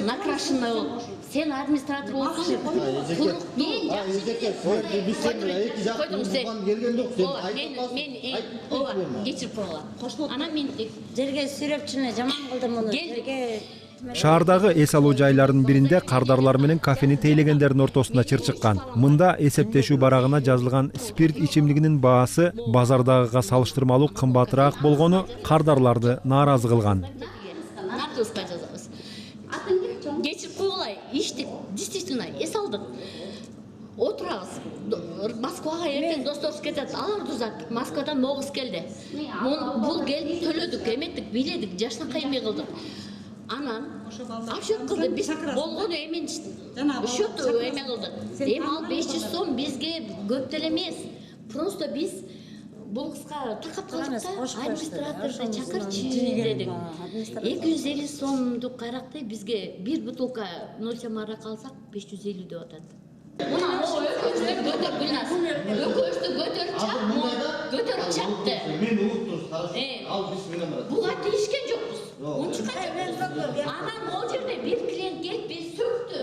накрашенный бол. Сен администратор болсың. Мен кечирип койгула. Анан мен жерге сүйрөпчүнө жаман кылдым муну. Жерге Шаардагы эс алуу жайларынын биринде кардарлар менен кафени тейлегендердин ортосунда чыр чыккан. Мында эсептешүү барагына жазылган спирт ичимлигинин баасы базардагыга салыштырмалуу кымбатыраак болгону кардарларды нааразы кылган. Geçirip koyulay, içtik, действительно, es aldık. Oturağız. Moskvaga erken dostlarımız ketedi. Alar düzelttik. Moskvadan Moğuz geldi. Bul gelip töledik, emettik, biledik, yaşına emek kıldık. Anan, aşık kıldı, biz bolğunu emen içtik. Şöptü emek kıldık. Dem al 500 so'm bizge köptelemez. Просто biz бұл қысқа тақап қалдық та, администраторды чакырчы дедік. 250 сомдық қарақтай бізге бір бутылка 0,7 арақ алсақ 550 деп атады. Мұна өкөшті көтер Гүлназ. Өкөшті көтер чапты. Мен ұлттыз, ал біз менен барады. Бұға дейішкен жоқпыз. Анан ол жерде бір клиент келіп, бір сөкті.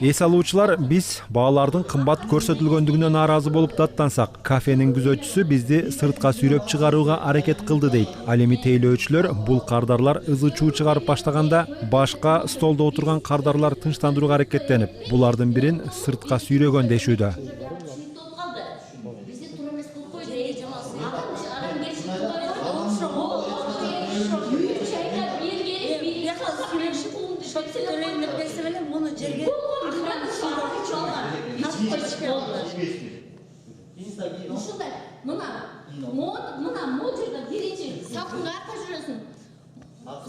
Эс алуучулар биз баалардын кымбат көрсөтүлгөндүгүнө нааразы болуп даттансак, кафенин күзөтчүсү бизди сыртка сүйрөп чыгарууга аракет кылды дейт. Ал эми тейлөөчүлөр бул кардарлар ызы чуу чыгарып баштаганда башка столдо отурган кардарлар тынчтандырууга аракеттенип, булардын бирин сыртка сүйрөгөн дешүүдө. Мына моджерда биринчи салкынга арка жүрөсүң.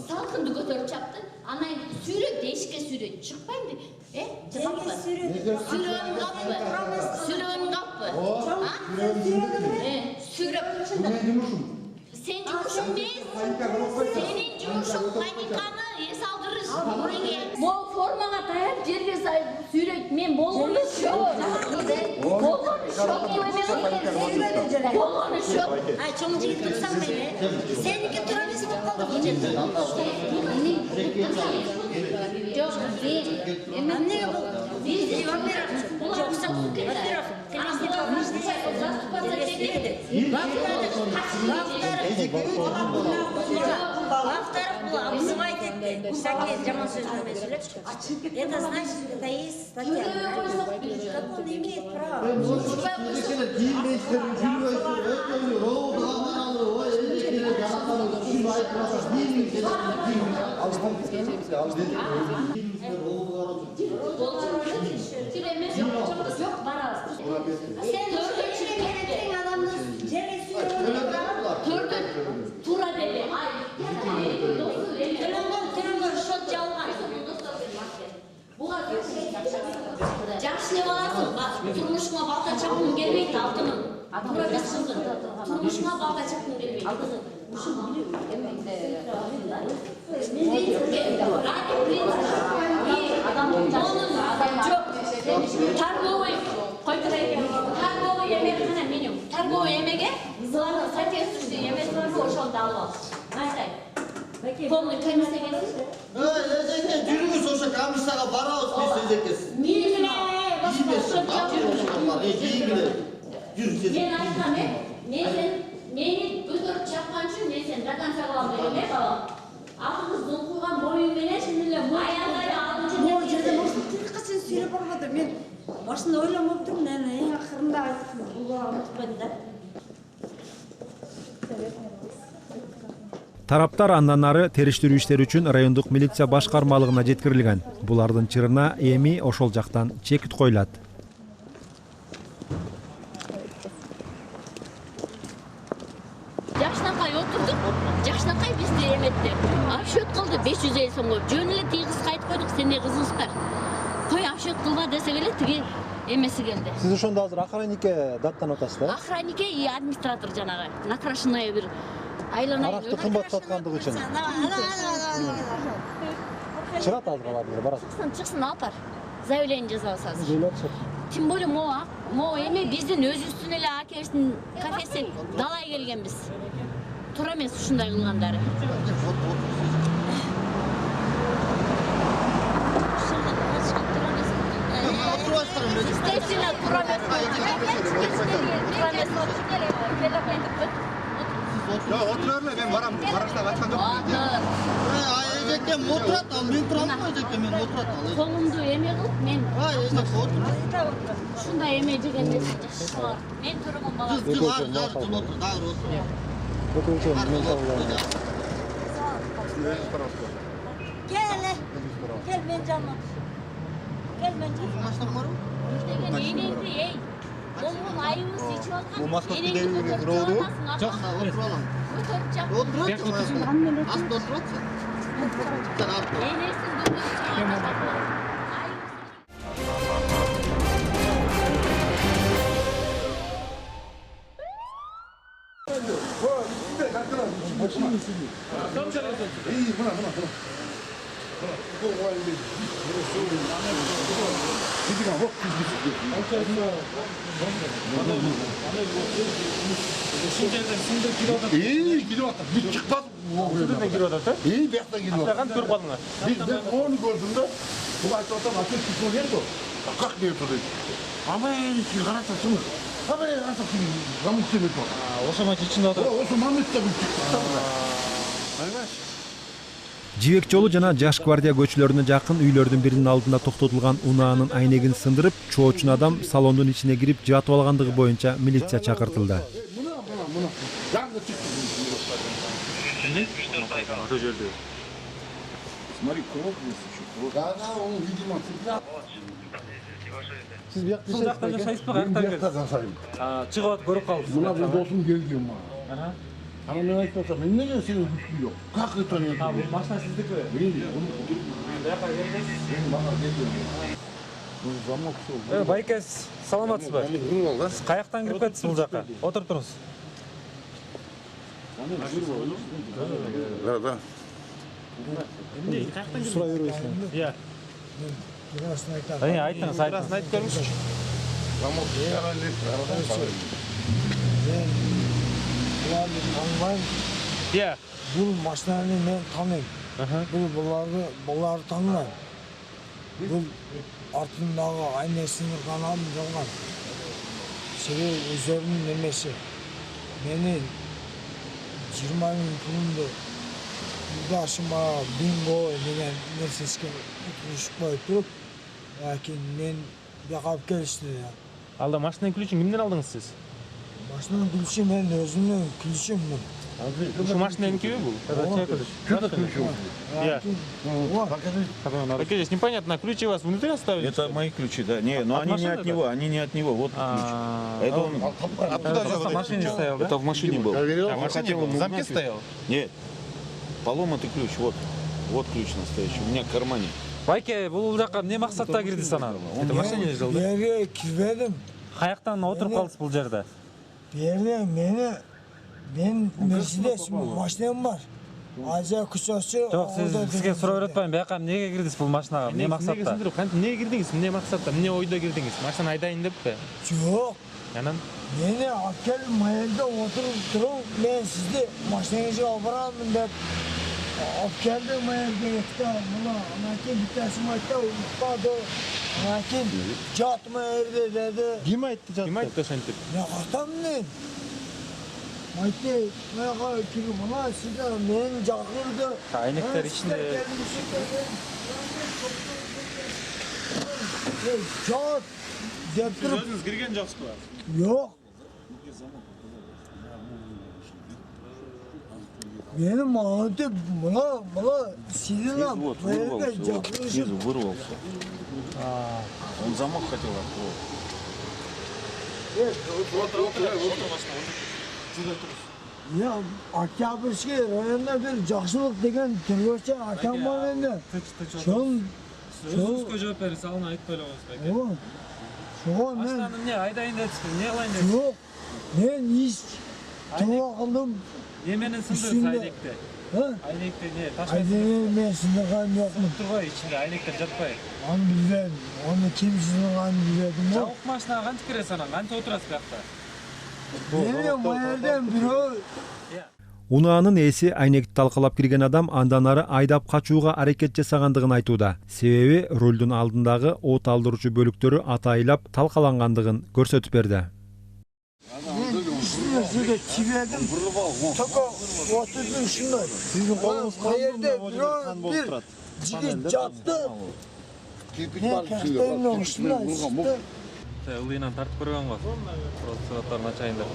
Салкынды көтөрүп чапты. Анан сүйрөп эшикке сүйрөйт. Чыкпайм деп. Сүйрөгөн калппы. Сүйрөп. Сен жумушуң эмес. Сенин жумушуң паниканы эс алдырыш. Мол формага таяп жерге сүйрөйт. Мен болгону шок. Болгону шок. Ай, чоң жигит турсаң мени. Сеники тура эмес болуп калды бул жерде. Жок, Эмнеге бул? бизди жаман сөз демесилер. Это значит, это есть статья. Как он имеет право? Тура dedi. Жақсы боласың, тұрмышыңа балта чапқың келмейді, алтының. Тура жасыңдың. Тұрмышыңа балта чапқың келмейді. Торговый, торговый емек қана менің. Торговый емеге зылардың соответствующий емес бар ма, ошолды алып ал. Айтай. Полный комиссия келсін. Жүріңіз ошо комиссияға барабыз біз өзекес. Мен айтқам, мені көтеріп чапқан үшін мен сен жаканша қылам деген, балам. Ақыңыздың қойған бойың менен шынылы аяғай алып жүрген. Ол жерде машина қашан сүйреп бармады. Мен машина ойламап тұрмын, ең ақырында айттым. Бұл бала ұмытпайды да. Тараптар андан ары териштирүү иштери үчүн райондук милиция башкармалыгына жеткирилген. Булардын чырына эми ошол жактан чекит коюлат. Жакшынакай отурдук. Жакшынакай бизди эметти. Обсчет кылды 550 сомго. Жөн эле тиги кызга айтып койдук, сенде кызыңыз бар. Кой обсчет кылма десе эле тиги эмеси келди. Сиз ошондо азыр охранникке даттанып атасыз да? Охранникке и администратор жанагы. Накрашенная бир Аракты кымбат саткандыгы үчүн. Чыгат азыр алар барат. Чыксын алып бар. Заявление жазабыз азыр. Тем более мо эми биздин өзүбүздүн эле акебиздин кафеси далай келгенбиз. Туура эмес ушундай кылгандары. Естественно, тура Yok oturuyorlar ben varam. Barışta kaçkan yok. Ejeke oturат ал, мен турам го эжеке, мен oturat ал. Колумду эме кылып, мен Эжеке отур. ушундай эме жегенде жашылар. Мен турган бала. Жар жыл отур, дагы отур. Өтүүчү мен салгылам. Gel ben canım. Gel ben canım. Машинам барбы? Деген энеңди эй. Болгон айыбыз ичип алган. Bu maskot bir de bir oldu. Жок, Отуруп алам. көтөрүп жап. Отурат, астында отурат. Сен артта. Энесин дөңгөлөк İyi gidiyor hatta. Bir çıkmaz. Şuradan giriyor hatta. İyi bir yakta giriyor. Hatta kan görüp alınlar. Ben onu gördüm de. Bu açta bakın çıkıyor geldi o. Kalk diyor dedi. Ama ki karatasın. Ama ne karatasın? Ramuk gibi to. Ошо мач ичинде отуруп. O zaman da bir çıktı. Жибек жолу жана Жаш гвардия көчөлөрүнө жакын үйлөрдүн биринин алдында токтотулган унаанын айнегин сындырып, чоочун адам салондун ичине кирип жатып алгандыгы боюнча милиция чакыртылды. Buna. Yandı çıktı. Смотри, кровь есть еще. Да, он, видимо, Siz bu yakta жакта жашайсызбы, каякта bir yakta жасаймын. чыгып атып көрүп калдыңыз. Buna bir dostum geldi bana. Ama ben айтпасам, мен неге сенин күчүң жок? Как это не? Бул машина сиздики. Бияка келдиңиз. Ben bana geldim. Bu zamok sol. Байке, саламатсызбы? Сиз каяктан кирип кеттиз бул жака? Отуруп туруңуз. Да, да. Сурай бербейсиң. Ия. Айтыңыз, айтыңыз. Айтып көрүңүзчү. Замок Bularni tanımayım. Ия. Bu maşinani men tanıyım. Bularni tanımayım. Bu артындағы айнесini kanalım жалған. Себебі өздерінің немесі. Meni 20 bin pulumdu. Burada aşıma bingo деген нәрсеске ұтылышып қойып тұрып, lakin men бияқап келішті. Алда машинанын ключін кимден алдыңыз сиз? Машинаның ключі мен өзімнің ключім мен. Ушу машинаныкиби бул? Что-то ключом. Ия. Так здесь непонятно, ключи у вас внутри оставили? Это мои ключи, да. Не, но они не от него, они не от него. Вот ключ. Это он. Откуда в машине стоял, да? Это в машине был. В машине был, в замке стоял? Нет. Поломатый ключ, вот. Вот ключ настоящий. У меня в кармане. Байке, бул жака эмне максатта кирди санагы? Это машине жыл, да? Берге кирбедим. Каяктан отуруп калдыңыз бул жерде? Берге мен Мерседес машинам бар. Азия күчөсү. Жок, сизге сурап жатпайм. Бияка эмнеге кирдиңиз бул машинага? Эмне максатта? Эмнеге кирдиңиз? Эмне максатта? Эмне ойдо кирдиңиз? Машина айдайын деппи? Жок. Анан Meni alып келип майылда отуруп туруп, мен сизди машинаңызга алып барамын деп алып келди майылга кетти. Мына анакей биттесин айтты, уктады. Анакей жатма жерде деди. ким айтты ошентип? Мен картам мен. Айтты, мага кирип мына сизде мен жакырды. Айнектер ичинде Жат деп туруп. өзүңүз кирген жоксузбу? Yok. Benim mağdur buna silinem. Вот, вырвался. Снизу вырвался. Он замок хотел открыть. Ya Октябрьский rayonda bir Жақсылық деген türböçe akam var endi. Şol Өзүңүзгө жооп бериңиz, аны айтып ойлоңуз байке. Şoğa men Машинаны эмне айдайын депсизби? Эмне кылайын депсиз? yok. Men iş tuva kıldım. Эменен сындырсыз Üstünde- айнекте? Ha? Айнекте эмне? Таш Aynen men sınırgan yokmu. тургай ичинде айнектер жатпай. Onu bilmem. Onu kim sınırgan bilmedim o. Жабык машинага кантип киресиз анан? Кантип отурасыз биякта? Benim mayerden biri Унаанын ээси айнекти талкалап кирген адам андан ары айдап качууга аракет жасагандыгын айтууда. Себеби рулдун алдындагы от алдыруучу бөлүктөрү атайылап талкалангандыгын көрсөтүп берди. Sizde çiviyedim, taka oturdum şunlar. Sizin kolunuz Hayırda bir jigit jattı. Ne kahtayım şunlar çıktı. ылыйынан тартып көргөн го. Суроттарын ачайын деп.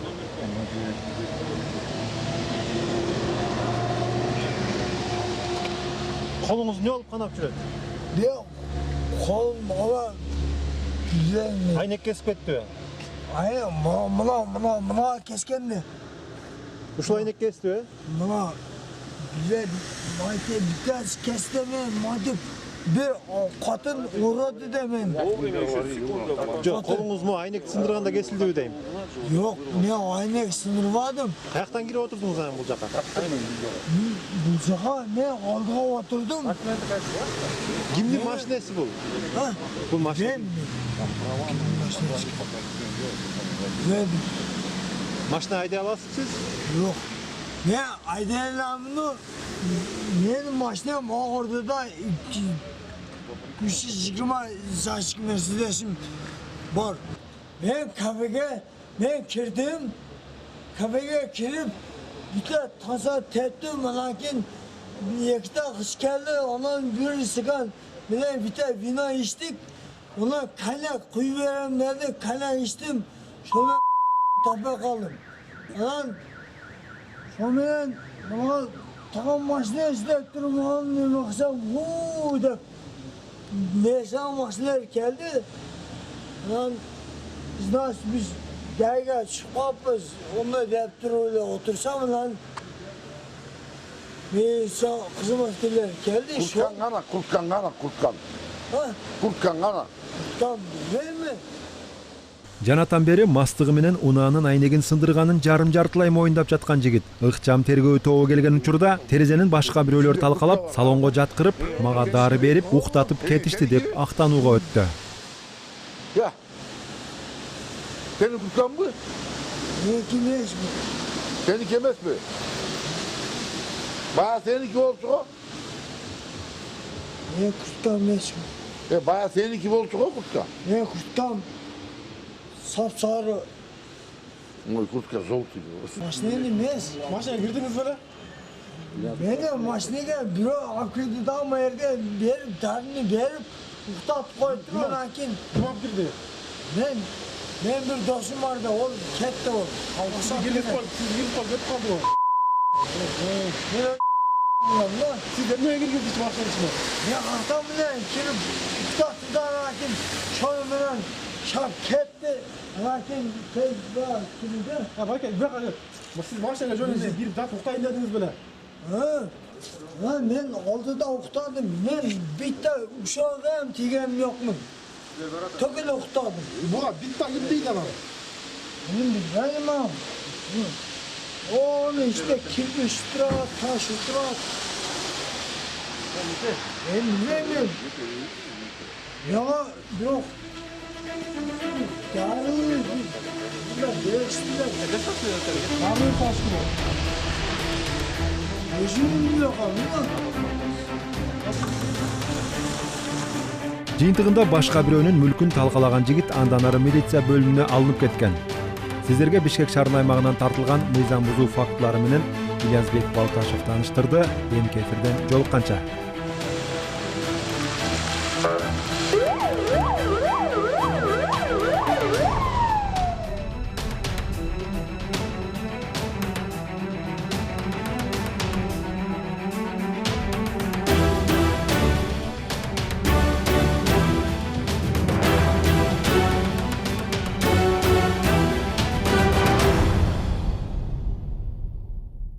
Kolunuz ne olup kanap жүрөт? Ne kolum bana güzel mi? Aynek kesip ketти. Aynen mına keskendi. Ушул aynek kesти. Mına güzel madde biraz kestemi madde bir kadın uğradı demin. Жок, kolunuz mu aynek sındırganda kesildi deyim. Yok ne aynek sınırvadım. Ayaktan girip oturdunuz yani bu jaka. Bu sefer ne aldığa oturdum. Kimnin maşinesi bu? Ha? Bu maşine. Ben mi? Ben Maşina ayday alasınız siz? yok. Ne aydayanlarını benim maşinem orada da 320 saçık Mercedes'im var. Ben kirdim. Kafeye kirip bir de tasa teptim lakin bir kış geldi ondan bir sıkan bir de vina içtik. Ona kaynak kuyu verem dedi kaynak içtim. Sonra tabi kaldım. Sonra bana takım maşine izlettirim onu yoksa vuuu da neyse maşineler geldi. Biz derga çıkmapız, onu deyip öyle otursam lan. Neyse kızım askerler geldi. Kurtkan ana. Ha? Kurtkan ana. Tam değil mi? Жанатан бери мастыгы менен унаанын айнегин сындырганын жарым-жартылай моюндап жаткан жигит ыкчам тергөө тобу келген учурда терезенин башка бирөөлөр талкалап, салонго жаткырып, мага дары берип, уктатып кетишти деп актанууга өттү. Ya. Senin kurtkan mı? Ne kimleş mi? Seni kemez mi? Bana seninki olsun o. Ne kurtkan meş mi? Bana seninki olsun o kurtkan. Ne kurtkan? Sapsarı. Oy kurtkan soğuk gibi. Maşineni mes. Maşina girdiniz böyle? Ben de maşineye büro akreditama yerde verip, darını verip, uktat koydum lakin. Kim alıp girdi? Ben bir dostum vardı, o ketti o. Siz girip kaldı o. Siz de neye girdiniz maşina içine? Ne artam bilen kirip uktattı da lakin şöyle bilen şap ketti. Lakin tez daha kirdi. Ha bak hadi. Siz maşina jönünüzde girip daha toktayın dediniz böyle. Ben altıda uktadım. Ben bitti uşağım tigem yok mu? Tökele uktadım. Bu bitti gibi değil ama. Benim bilmem ama. Onu işte kirpiç tırat, taş tırat. Ben bilmem. Ya yok. Yani bunlar değiştiler. Kamil taşkıyor. Yüzüm yok ama. Жыйынтыгында башка бирөөнүн мүлкүн талкалаган жигит андан ары милиция бөлүмүнө алынып кеткен. Сиздерге Бишкек шаарынын аймагынан тартылган мыйзам бузуу фактылары менен Ильязбек Балташев тааныштырды. Эмки эфирден жолукканча.